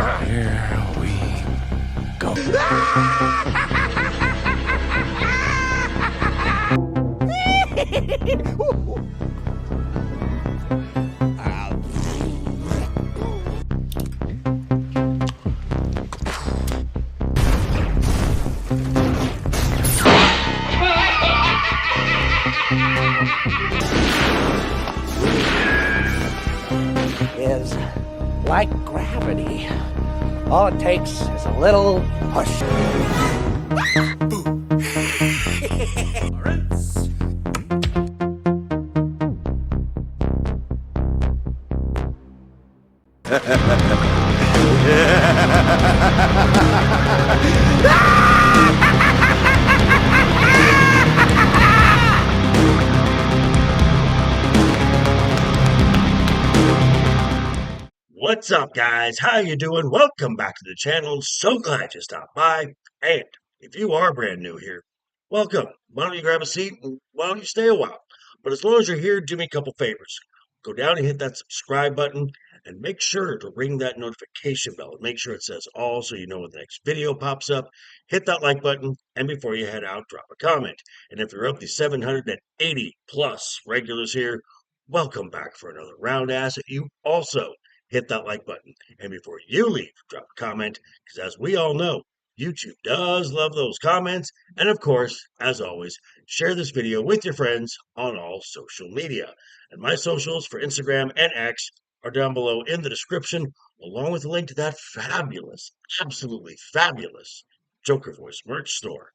Here we go. Is like gravity. All it takes is a little push. What's up, guys? How you doing? Welcome back to the channel. So glad you stopped by. And if you are brand new here, welcome. Why don't you grab a seat and why don't you stay a while? But as long as you're here, do me a couple favors. Go down and hit that subscribe button and make sure to ring that notification bell. Make sure it says all so you know when the next video pops up. Hit that like button, and before you head out, drop a comment. And if you're up to 780 plus regulars here, welcome back for another round ass. You also hit that like button. And before you leave, drop a comment, because as we all know, YouTube does love those comments. And of course, as always, share this video with your friends on all social media. And my socials for Instagram and X are down below in the description, along with a link to that fabulous, absolutely fabulous Joker Voice merch store.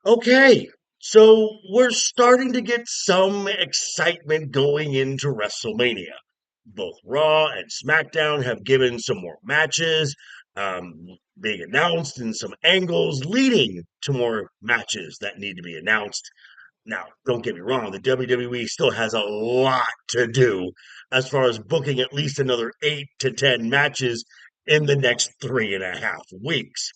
Okay, so we're starting to get some excitement going into WrestleMania. Both Raw and SmackDown have given some more matches being announced and some angles leading to more matches that need to be announced. Now, don't get me wrong, the WWE still has a lot to do as far as booking at least another 8 to 10 matches in the next 3.5 weeks.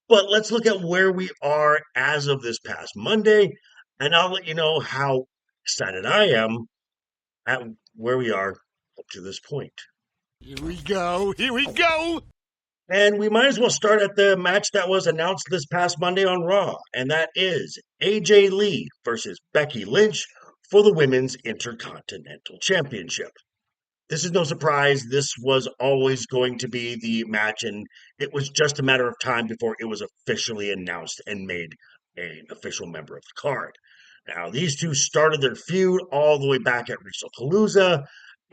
But let's look at where we are as of this past Monday, and I'll let you know how excited I am at where we are up to this point. Here we go. Here we go. And we might as well start at the match that was announced this past Monday on Raw, and that is AJ Lee versus Becky Lynch for the Women's Intercontinental Championship. This is no surprise. This was always going to be the match, and it was just a matter of time before it was officially announced and made an official member of the card. Now, these two started their feud all the way back at WrestlePalooza,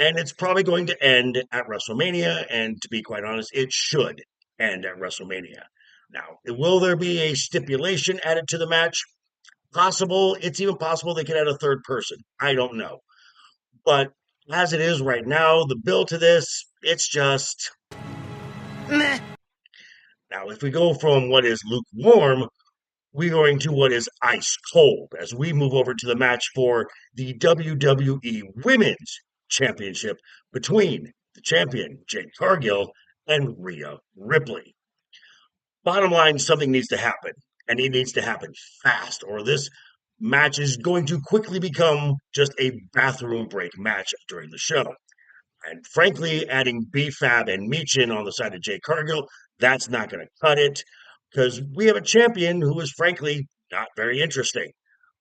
and it's probably going to end at WrestleMania, and to be quite honest, it should end at WrestleMania. Now, will there be a stipulation added to the match? Possible. It's even possible they could add a third person. I don't know. But as it is right now, the build to this, it's just meh. Now, if we go from what is lukewarm, we're going to what is ice cold as we move over to the match for the WWE Women's Championship between the champion, Jade Cargill, and Rhea Ripley. Bottom line, something needs to happen, and it needs to happen fast, or this match is going to quickly become just a bathroom break match during the show. And frankly, adding B-Fab and Michin on the side of Jade Cargill, that's not going to cut it, because we have a champion who is frankly not very interesting.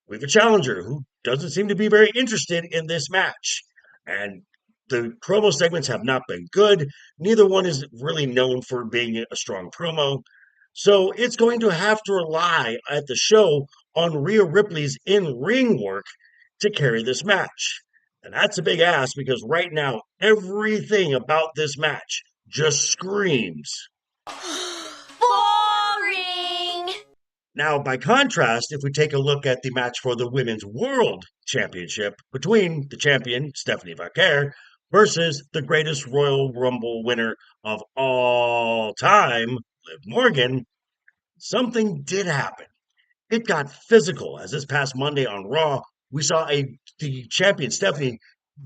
We have a challenger who doesn't seem to be very interested in this match. And the promo segments have not been good. Neither one is really known for being a strong promo. So it's going to have to rely at the show on Rhea Ripley's in-ring work to carry this match. And that's a big ask because right now, everything about this match just screams boring. Now, by contrast, if we take a look at the match for the Women's World Championship between the champion, Stephanie Vaquer, versus the greatest Royal Rumble winner of all time, Liv Morgan, something did happen. It got physical, as this past Monday on Raw, we saw the champion, Stephanie,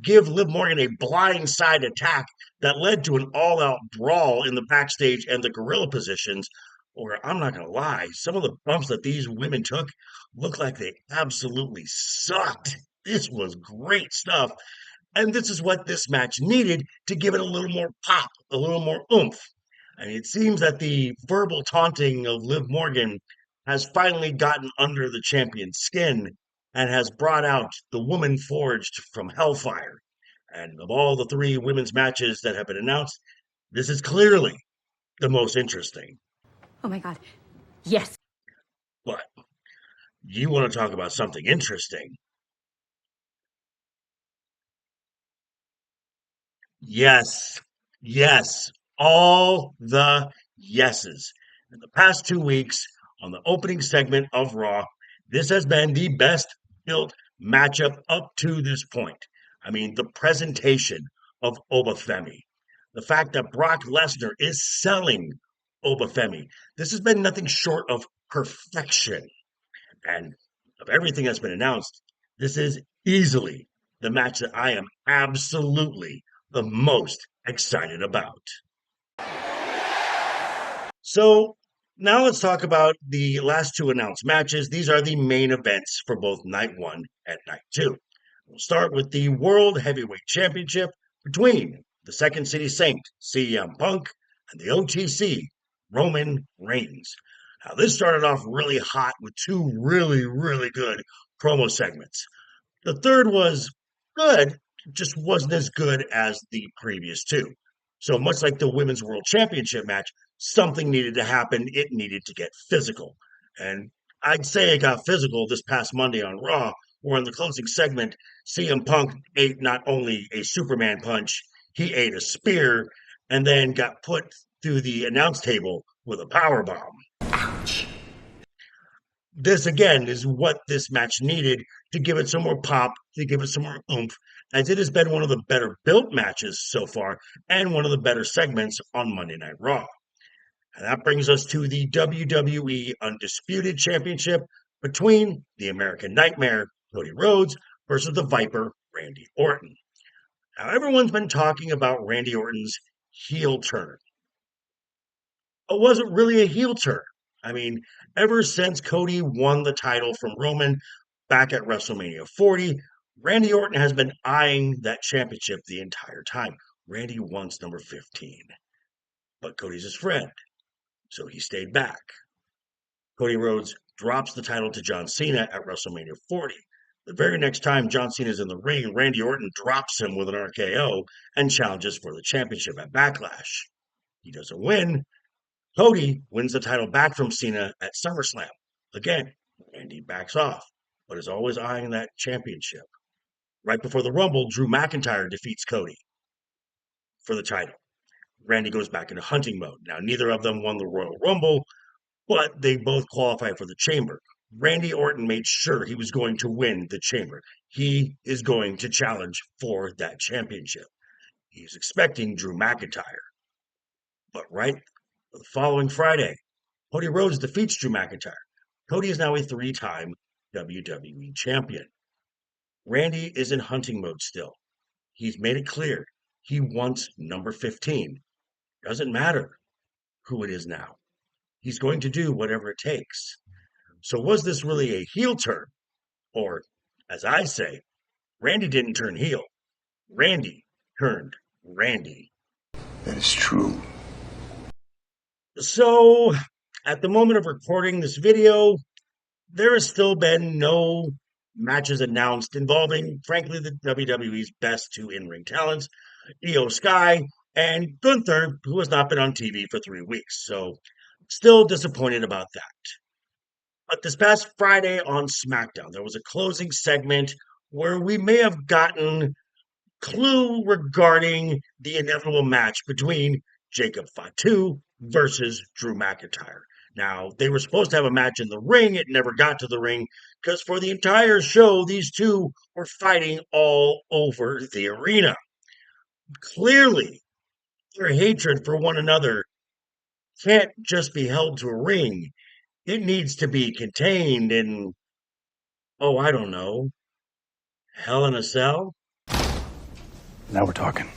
give Liv Morgan a blindside attack that led to an all-out brawl in the backstage and the gorilla positions, or I'm not going to lie, some of the bumps that these women took looked like they absolutely sucked. This was great stuff. And this is what this match needed to give it a little more pop, a little more oomph. I mean, it seems that the verbal taunting of Liv Morgan has finally gotten under the champion's skin and has brought out the woman forged from Hellfire. And of all the three women's matches that have been announced, this is clearly the most interesting. Oh my God. Yes. But you want to talk about something interesting. Yes, yes, all the yeses. In the past 2 weeks, on the opening segment of Raw, this has been the best built matchup up to this point. I mean, the presentation of Obafemi, the fact that Brock Lesnar is selling Obafemi, this has been nothing short of perfection. And of everything that's been announced, this is easily the match that I am absolutely the most excited about. So now let's talk about the last two announced matches. These are the main events for both night one and night two. We'll start with the World Heavyweight Championship between the Second City Saint, CM Punk, and the OTC, Roman Reigns. Now, this started off really hot with two really good promo segments. The third was good, just wasn't as good as the previous two. So much like the Women's World Championship match, something needed to happen. It needed to get physical. And I'd say it got physical this past Monday on Raw, where in the closing segment, CM Punk ate not only a Superman punch, he ate a spear and then got put through the announce table with a power bomb. Ouch. This again is what this match needed to give it some more pop, to give it some more oomph, as it has been one of the better built matches so far and one of the better segments on Monday Night Raw. And that brings us to the WWE Undisputed Championship between the American Nightmare, Cody Rhodes, versus the Viper, Randy Orton. Now, everyone's been talking about Randy Orton's heel turn. It wasn't really a heel turn. I mean, ever since Cody won the title from Roman back at WrestleMania 40, Randy Orton has been eyeing that championship the entire time. Randy wants number 15, but Cody's his friend, so he stayed back. Cody Rhodes drops the title to John Cena at WrestleMania 40. The very next time John Cena's in the ring, Randy Orton drops him with an RKO and challenges for the championship at Backlash. He doesn't win. Cody wins the title back from Cena at SummerSlam. Again, Randy backs off, but is always eyeing that championship. Right before the Rumble, Drew McIntyre defeats Cody for the title. Randy goes back into hunting mode. Now, neither of them won the Royal Rumble, but they both qualified for the Chamber. Randy Orton made sure he was going to win the Chamber. He is going to challenge for that championship. He's expecting Drew McIntyre. But right the following Friday, Cody Rhodes defeats Drew McIntyre. Cody is now a three-time WWE champion. Randy is in hunting mode still. He's made it clear he wants number 15. Doesn't matter who it is now. He's going to do whatever it takes. So was this really a heel turn? Or, as I say, Randy didn't turn heel. Randy turned Randy. That is true. So, at the moment of recording this video, there has still been no matches announced involving, frankly, the WWE's best two in-ring talents, Io Sky and Gunther, who has not been on TV for 3 weeks. So, still disappointed about that. But this past Friday on SmackDown, there was a closing segment where we may have gotten clue regarding the inevitable match between Jacob Fatu versus Drew McIntyre. Now, they were supposed to have a match in the ring. It never got to the ring because for the entire show, these two were fighting all over the arena. Clearly, their hatred for one another can't just be held to a ring. It needs to be contained in, oh, I don't know, Hell in a Cell? Now we're talking.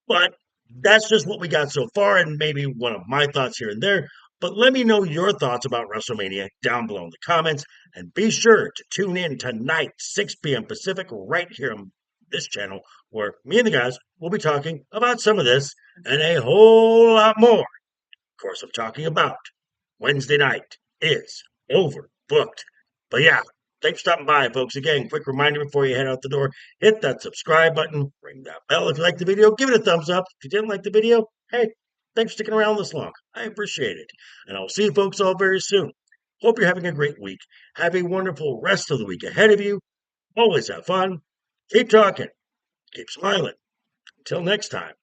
But that's just what we got so far, and maybe one of my thoughts here and there. But let me know your thoughts about WrestleMania down below in the comments. And be sure to tune in tonight, 6 p.m. Pacific, right here on this channel, where me and the guys will be talking about some of this and a whole lot more. Of course, I'm talking about Wednesday night is overbooked. But yeah, thanks for stopping by, folks. Again, quick reminder before you head out the door, hit that subscribe button, ring that bell if you like the video, give it a thumbs up. If you didn't like the video, hey, thanks for sticking around this long. I appreciate it. And I'll see you folks all very soon. Hope you're having a great week. Have a wonderful rest of the week ahead of you. Always have fun. Keep talking. Keep smiling. Until next time.